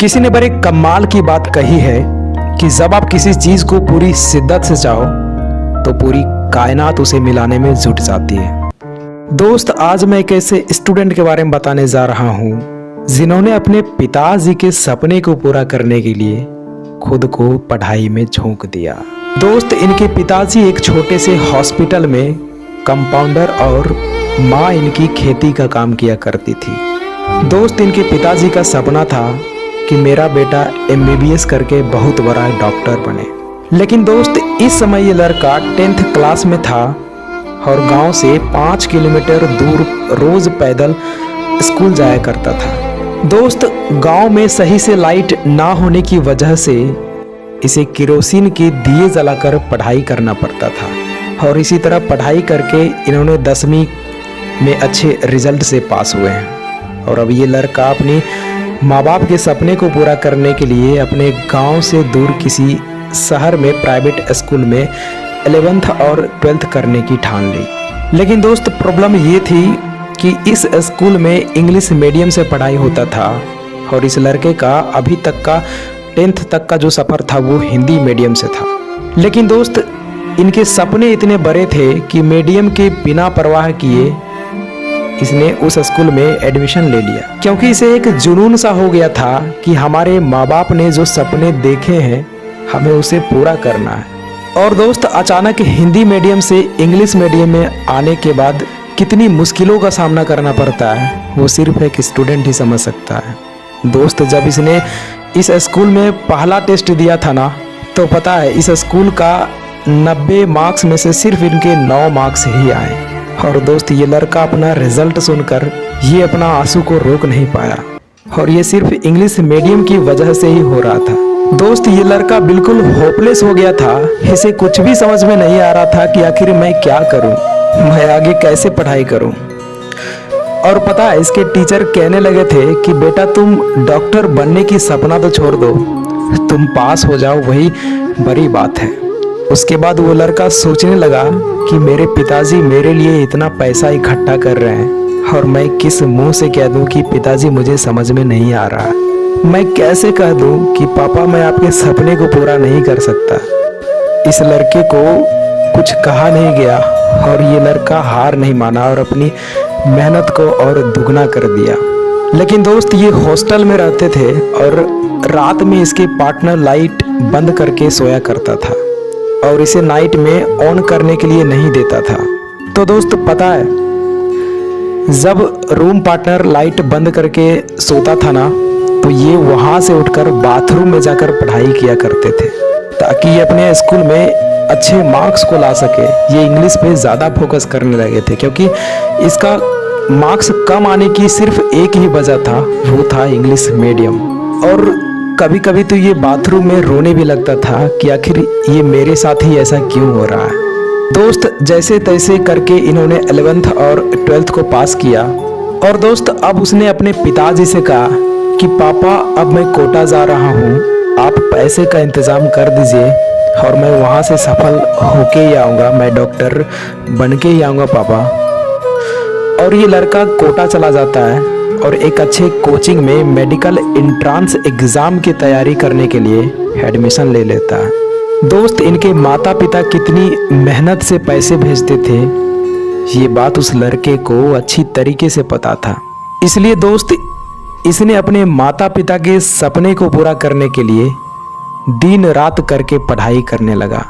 किसी ने बड़े कमाल की बात कही है कि जब आप किसी चीज को पूरी शिद्दत से चाहो तो पूरी कायनात उसे मिलाने में जुट जाती है। दोस्त, आज मैं एक ऐसे स्टूडेंट के बारे में बताने जा रहा हूँ जिन्होंने अपने पिताजी के सपने को पूरा करने के लिए खुद को पढ़ाई में झोंक दिया। दोस्त, इनके पिताजी एक छोटे से हॉस्पिटल में कंपाउंडर और माँ इनकी खेती का काम किया करती थी। दोस्त, इनके पिताजी का सपना था कि मेरा बेटा MBBS करके बहुत बड़ा डॉक्टर बने। लेकिन दोस्त, इस समय ये लड़का 10th क्लास में था और गांव से 5 किलोमीटर दूर रोज पैदल स्कूल जाया करता था। दोस्त, गांव में सही से लाइट ना होने की वजह से इसे केरोसिन के दिए जलाकर पढ़ाई करना पड़ता था और इसी तरह पढ़ाई करके इन्होंने 10वीं में अच्छे रिजल्ट से पास हुए हैं। और अब ये लड़का अपनी माँ बाप के सपने को पूरा करने के लिए अपने गांव से दूर किसी शहर में प्राइवेट स्कूल में 11th और 12th करने की ठान ली। लेकिन दोस्त, प्रॉब्लम ये थी कि इस स्कूल में इंग्लिश मीडियम से पढ़ाई होता था और इस लड़के का अभी तक का 10th तक का जो सफ़र था वो हिंदी मीडियम से था। लेकिन दोस्त, इनके सपने इतने बड़े थे कि मीडियम के बिना परवाह किए इसने उस स्कूल में एडमिशन ले लिया, क्योंकि इसे एक जुनून सा हो गया था कि हमारे माँ बाप ने जो सपने देखे हैं हमें उसे पूरा करना है। और दोस्त, अचानक हिंदी मीडियम से इंग्लिश मीडियम में आने के बाद कितनी मुश्किलों का सामना करना पड़ता है वो सिर्फ एक स्टूडेंट ही समझ सकता है। दोस्त, जब इसने इस स्कूल में पहला टेस्ट दिया था ना, तो पता है इस स्कूल का 90 मार्क्स में से सिर्फ इनके 9 मार्क्स ही आए। और दोस्त, ये लड़का अपना रिजल्ट सुनकर ये अपना आंसू को रोक नहीं पाया और ये सिर्फ इंग्लिश मीडियम की वजह से ही हो रहा था। दोस्त, ये लड़का बिल्कुल होपलेस हो गया था। इसे कुछ भी समझ में नहीं आ रहा था कि आखिर मैं क्या करूं, मैं आगे कैसे पढ़ाई करूं। और पता है, इसके टीचर कहने लगे थे कि बेटा तुम डॉक्टर बनने की सपना तो छोड़ दो, तुम पास हो जाओ वही बड़ी बात है। उसके बाद वो लड़का सोचने लगा कि मेरे पिताजी मेरे लिए इतना पैसा इकट्ठा कर रहे हैं और मैं किस मुंह से कह दूं कि पिताजी मुझे समझ में नहीं आ रहा, मैं कैसे कह दूं कि पापा मैं आपके सपने को पूरा नहीं कर सकता। इस लड़के को कुछ कहा नहीं गया और ये लड़का हार नहीं माना और अपनी मेहनत को और दुगना कर दिया। लेकिन दोस्त, ये हॉस्टल में रहते थे और रात में इसके पार्टनर लाइट बंद करके सोया करता था और इसे नाइट में ऑन करने के लिए नहीं देता था। तो दोस्त, पता है जब रूम पार्टनर लाइट बंद करके सोता था ना, तो ये वहाँ से उठकर बाथरूम में जाकर पढ़ाई किया करते थे ताकि ये अपने स्कूल में अच्छे मार्क्स को ला सके। ये इंग्लिश पे ज़्यादा फोकस करने लगे थे क्योंकि इसका मार्क्स कम आने की सिर्फ एक ही वजह था, वो था इंग्लिश मीडियम। और कभी कभी तो ये बाथरूम में रोने भी लगता था कि आखिर ये मेरे साथ ही ऐसा क्यों हो रहा है। दोस्त, जैसे तैसे करके इन्होंने 11th और 12th को पास किया और दोस्त अब उसने अपने पिताजी से कहा कि पापा अब मैं कोटा जा रहा हूँ, आप पैसे का इंतज़ाम कर दीजिए और मैं वहाँ से सफल होके ही आऊँगा, मैं डॉक्टर बन के ही आऊँगा पापा। और ये लड़का कोटा चला जाता है और एक अच्छे कोचिंग में मेडिकल एंट्रेंस एग्ज़ाम की तैयारी करने के लिए एडमिशन ले लेता है। दोस्त, इनके माता पिता कितनी मेहनत से पैसे भेजते थे ये बात उस लड़के को अच्छी तरीके से पता था। इसलिए दोस्त, इसने अपने माता पिता के सपने को पूरा करने के लिए दिन रात करके पढ़ाई करने लगा।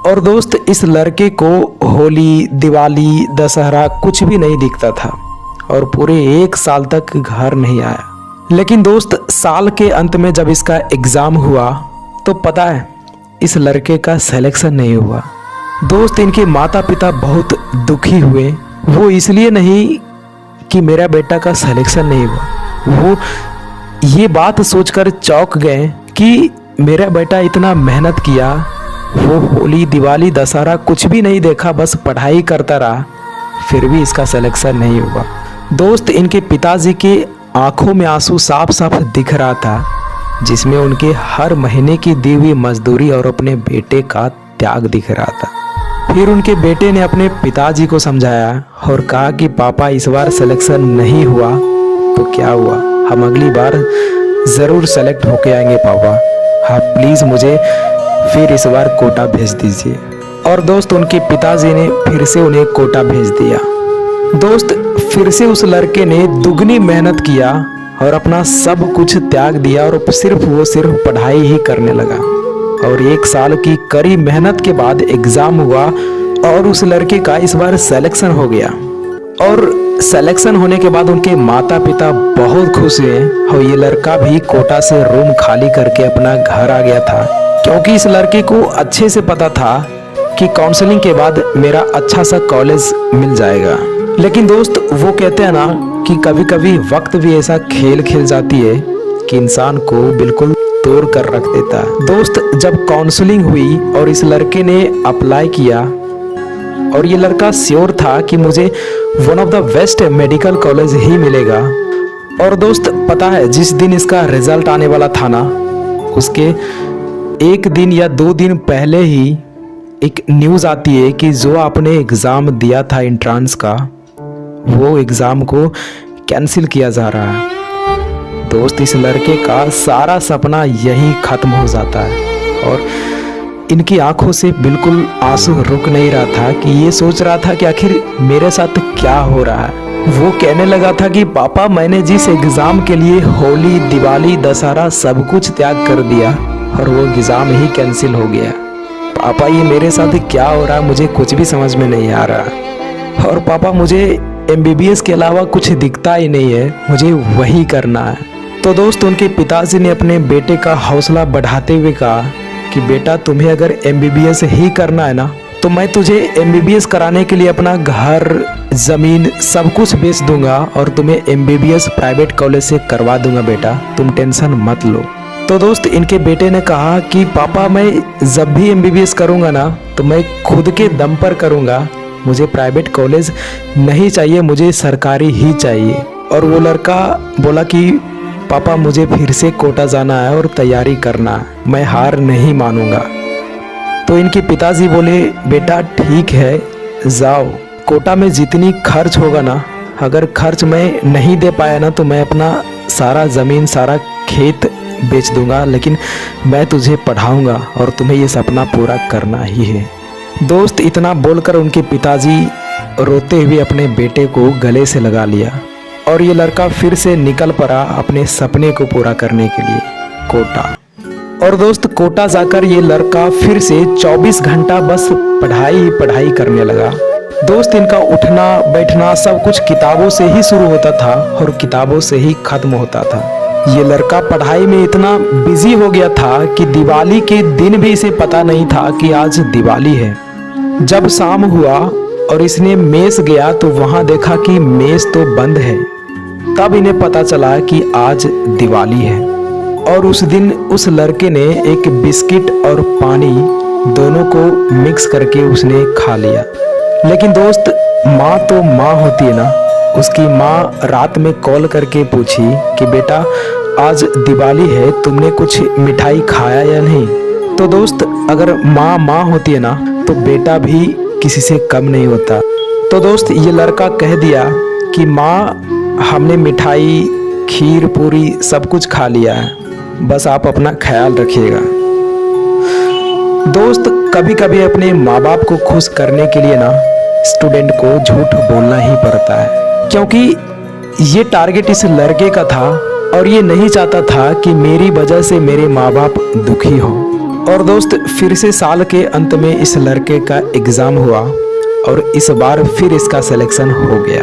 और दोस्त, इस लड़के को होली, दिवाली, दशहरा कुछ भी नहीं दिखता था और पूरे 1 साल तक घर नहीं आया। लेकिन दोस्त, साल के अंत में जब इसका एग्ज़ाम हुआ तो पता है इस लड़के का सिलेक्शन नहीं हुआ। दोस्त, इनके माता पिता बहुत दुखी हुए, वो इसलिए नहीं कि मेरा बेटा का सिलेक्शन नहीं हुआ, वो ये बात सोचकर चौंक गए कि मेरा बेटा इतना मेहनत किया, वो होली, दिवाली, दशहरा कुछ भी नहीं देखा, बस पढ़ाई करता रहा, फिर भी इसका सिलेक्शन नहीं हुआ। दोस्त, इनके पिताजी के आंखों में आंसू साफ साफ दिख रहा था, जिसमें उनके हर महीने की दी हुई मजदूरी और अपने बेटे का त्याग दिख रहा था। फिर उनके बेटे ने अपने पिताजी को समझाया और कहा कि पापा इस बार सिलेक्शन नहीं हुआ तो क्या हुआ, हम अगली बार ज़रूर सेलेक्ट होके आएंगे पापा। हाँ प्लीज़ मुझे फिर इस बार कोटा भेज दीजिए। और दोस्त उनके पिताजी ने फिर से उन्हें कोटा भेज दिया। दोस्त फिर से उस लड़के ने दुगनी मेहनत किया और अपना सब कुछ त्याग दिया और सिर्फ पढ़ाई ही करने लगा। और 1 साल की कड़ी मेहनत के बाद एग्ज़ाम हुआ और उस लड़के का इस बार सिलेक्शन हो गया। और सिलेक्शन होने के बाद उनके माता पिता बहुत खुश हुए और ये लड़का भी कोटा से रूम खाली करके अपना घर आ गया था, क्योंकि इस लड़के को अच्छे से पता था कि काउंसलिंग के बाद मेरा अच्छा सा कॉलेज मिल जाएगा। लेकिन दोस्त वो कहते हैं ना कि कभी कभी वक्त भी ऐसा खेल खेल जाती है कि इंसान को बिल्कुल तोड़ कर रख देता है। दोस्त जब काउंसलिंग हुई और इस लड़के ने अप्लाई किया और ये लड़का श्योर था कि मुझे one of the best medical college ही मिलेगा। और दोस्त पता है जिस दिन इसका रिजल्ट आने वाला था ना, उसके 1 दिन या 2 दिन पहले ही एक न्यूज़ आती है कि जो आपने एग्ज़ाम दिया था एंट्रेंस का, वो एग्ज़ाम को कैंसिल किया जा रहा है। दोस्त इस लड़के का सारा सपना यहीं ख़त्म हो जाता है और इनकी आंखों से बिल्कुल आंसू रुक नहीं रहा था कि ये सोच रहा था कि आखिर मेरे साथ क्या हो रहा है। वो कहने लगा था कि पापा मैंने जिस एग्ज़ाम के लिए होली, दिवाली, दशहरा सब कुछ त्याग कर दिया और वो एग्ज़ाम ही कैंसिल हो गया। पापा ये मेरे साथ क्या हो रहा है, मुझे कुछ भी समझ में नहीं आ रहा। और पापा मुझे MBBS के अलावा कुछ दिखता ही नहीं है, मुझे वही करना है। तो दोस्त उनके पिताजी ने अपने बेटे का हौसला बढ़ाते हुए कहा कि बेटा तुम्हें अगर MBBS ही करना है ना, तो मैं तुझे MBBS कराने के लिए अपना घर, ज़मीन सब कुछ बेच दूंगा और तुम्हें MBBS प्राइवेट कॉलेज से करवा दूंगा बेटा, तुम टेंशन मत लो। तो दोस्त इनके बेटे ने कहा कि पापा मैं जब भी MBBS करूंगा ना, तो मैं खुद के दम पर करूंगा, मुझे प्राइवेट कॉलेज नहीं चाहिए, मुझे सरकारी ही चाहिए। और वो लड़का बोला कि पापा मुझे फिर से कोटा जाना है और तैयारी करना है, मैं हार नहीं मानूंगा। तो इनके पिताजी बोले बेटा ठीक है जाओ, कोटा में जितनी खर्च होगा ना, अगर खर्च मैं नहीं दे पाया ना तो मैं अपना सारा ज़मीन, सारा खेत बेच दूंगा, लेकिन मैं तुझे पढ़ाऊंगा और तुम्हें ये सपना पूरा करना ही है। दोस्त इतना बोलकर उनके पिताजी रोते हुए अपने बेटे को गले से लगा लिया और ये लड़का फिर से निकल पड़ा अपने सपने को पूरा करने के लिए कोटा। और दोस्त कोटा जाकर ये लड़का फिर से 24 घंटा बस पढ़ाई ही पढ़ाई करने लगा। दोस्त इनका उठना बैठना सब कुछ किताबों से ही शुरू होता था और किताबों से ही खत्म होता था। ये लड़का पढ़ाई में इतना बिजी हो गया था कि दिवाली के दिन भी इसे पता नहीं था कि आज दिवाली है। जब शाम हुआ और इसने मेस गया तो वहां देखा कि मेस तो बंद है। तब इन्हें पता चला कि आज दिवाली है। और उस दिन उस लड़के ने एक बिस्किट और पानी दोनों को मिक्स करके उसने खा लिया। लेकिन दोस्त माँ तो माँ होती है ना, उसकी माँ रात में कॉल करके पूछी कि बेटा आज दिवाली है, तुमने कुछ मिठाई खाया या नहीं। तो दोस्त अगर माँ माँ होती है ना, तो बेटा भी किसी से कम नहीं होता। तो दोस्त ये लड़का कह दिया कि माँ हमने मिठाई, खीर, पूरी सब कुछ खा लिया है, बस आप अपना ख्याल रखिएगा। दोस्त कभी कभी अपने माँ बाप को खुश करने के लिए ना स्टूडेंट को झूठ बोलना ही पड़ता है, क्योंकि ये टारगेट इस लड़के का था और ये नहीं चाहता था कि मेरी वजह से मेरे माँ बाप दुखी हो। और दोस्त फिर से साल के अंत में इस लड़के का एग्ज़ाम हुआ और इस बार फिर इसका सिलेक्शन हो गया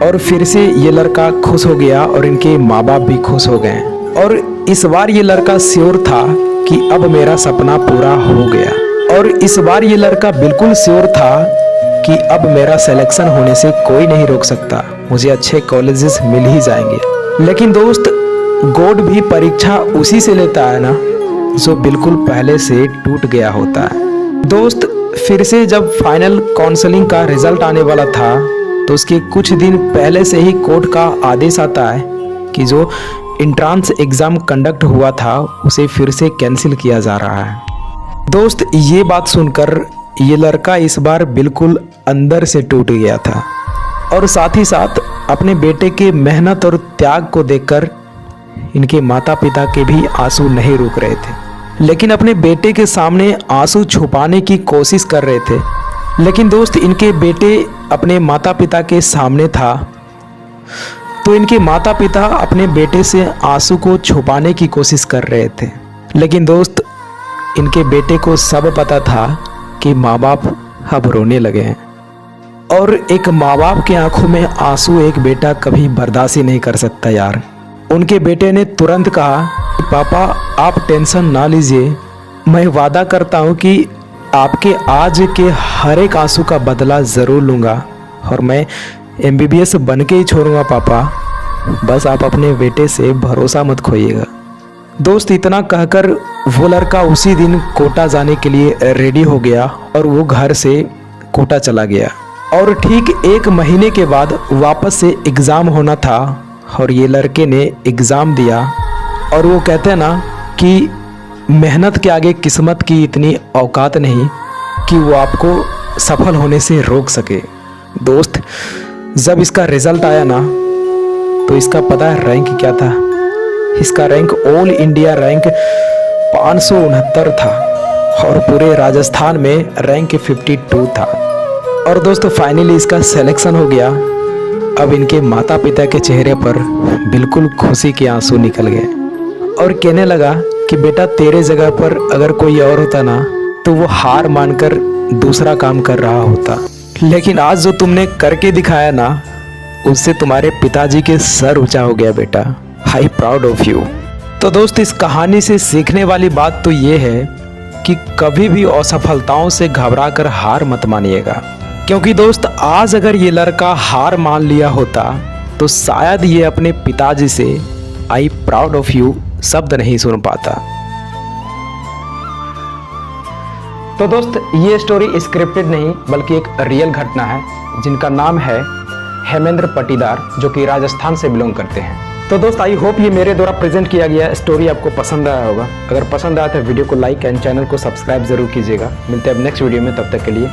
और फिर से ये लड़का खुश हो गया और इनके माँ बाप भी खुश हो गए। और इस बार ये लड़का श्योर था कि अब मेरा सपना पूरा हो गया। और इस बार ये लड़का बिल्कुल श्योर था कि अब मेरा सिलेक्शन होने से कोई नहीं रोक सकता, मुझे अच्छे कॉलेजेस मिल ही जाएंगे। लेकिन दोस्त गॉड भी परीक्षा उसी से लेता है ना जो बिल्कुल पहले से टूट गया होता है। दोस्त फिर से जब फाइनल काउंसलिंग का रिजल्ट आने वाला था तो उसके कुछ दिन पहले से ही कोर्ट का आदेश आता है कि जो एंट्रेंस एग्ज़ाम कंडक्ट हुआ था उसे फिर से कैंसिल किया जा रहा है। दोस्त ये बात सुनकर ये लड़का इस बार बिल्कुल अंदर से टूट गया था और साथ ही साथ अपने बेटे के मेहनत और त्याग को देखकर इनके माता पिता के भी आंसू नहीं रुक रहे थे, लेकिन अपने बेटे के सामने आंसू छुपाने की कोशिश कर रहे थे। लेकिन दोस्त, इनके बेटे अपने माता पिता के सामने था तो इनके माता पिता अपने बेटे से आंसू को छुपाने की कोशिश कर रहे थे। लेकिन दोस्त, इनके बेटे को सब पता था कि माँ बाप अब रोने लगे हैं, और एक माँ बाप के आंखों में आंसू एक बेटा कभी बर्दाश्त ही नहीं कर सकता यार। उनके बेटे ने तुरंत कहा, पापा आप टेंशन ना लीजिए, मैं वादा करता हूँ कि आपके आज के हर एक आंसू का बदला ज़रूर लूँगा, और मैं MBBS बन के ही छोड़ूंगा पापा, बस आप अपने बेटे से भरोसा मत खोइएगा। दोस्त, इतना कहकर वो लड़का उसी दिन कोटा जाने के लिए रेडी हो गया और वो घर से कोटा चला गया। और ठीक 1 महीने के बाद वापस से एग्ज़ाम होना था, और ये लड़के ने एग्ज़ाम दिया। और वो कहते हैं ना कि मेहनत के आगे किस्मत की इतनी औकात नहीं कि वो आपको सफल होने से रोक सके। दोस्त, जब इसका रिज़ल्ट आया ना तो इसका पता है रैंक क्या था? इसका रैंक ऑल इंडिया रैंक 569 था, और पूरे राजस्थान में रैंक 52 था। और दोस्तों, फाइनली इसका सिलेक्शन हो गया। अब इनके माता पिता के चेहरे पर बिल्कुल खुशी के आंसू निकल गए, और कहने लगा कि बेटा, तेरे जगह पर अगर कोई और होता ना तो वो हार मानकर दूसरा काम कर रहा होता, लेकिन आज जो तुमने करके दिखाया ना, उससे तुम्हारे पिताजी के सर ऊंचा हो गया बेटा। I proud of you. तो दोस्त, इस कहानी से सीखने वाली बात तो ये है कि कभी भी असफलताओं से घबराकर हार मत मानिएगा, क्योंकि दोस्त, आज अगर ये लड़का हार मान लिया होता तो शायद ये अपने पिताजी से आई प्राउड ऑफ यू शब्द नहीं सुन पाता। तो दोस्त, ये स्टोरी स्क्रिप्टेड नहीं बल्कि एक रियल घटना है, जिनका नाम है हेमेंद्र पटीदार, जो कि राजस्थान से बिलोंग करते हैं। तो दोस्त, आई होप ये मेरे द्वारा प्रेजेंट किया गया स्टोरी आपको पसंद आया होगा। अगर पसंद आया तो वीडियो को लाइक एंड चैनल को सब्सक्राइब जरूर कीजिएगा। मिलते हैं अब नेक्स्ट वीडियो में, तब तक के लिए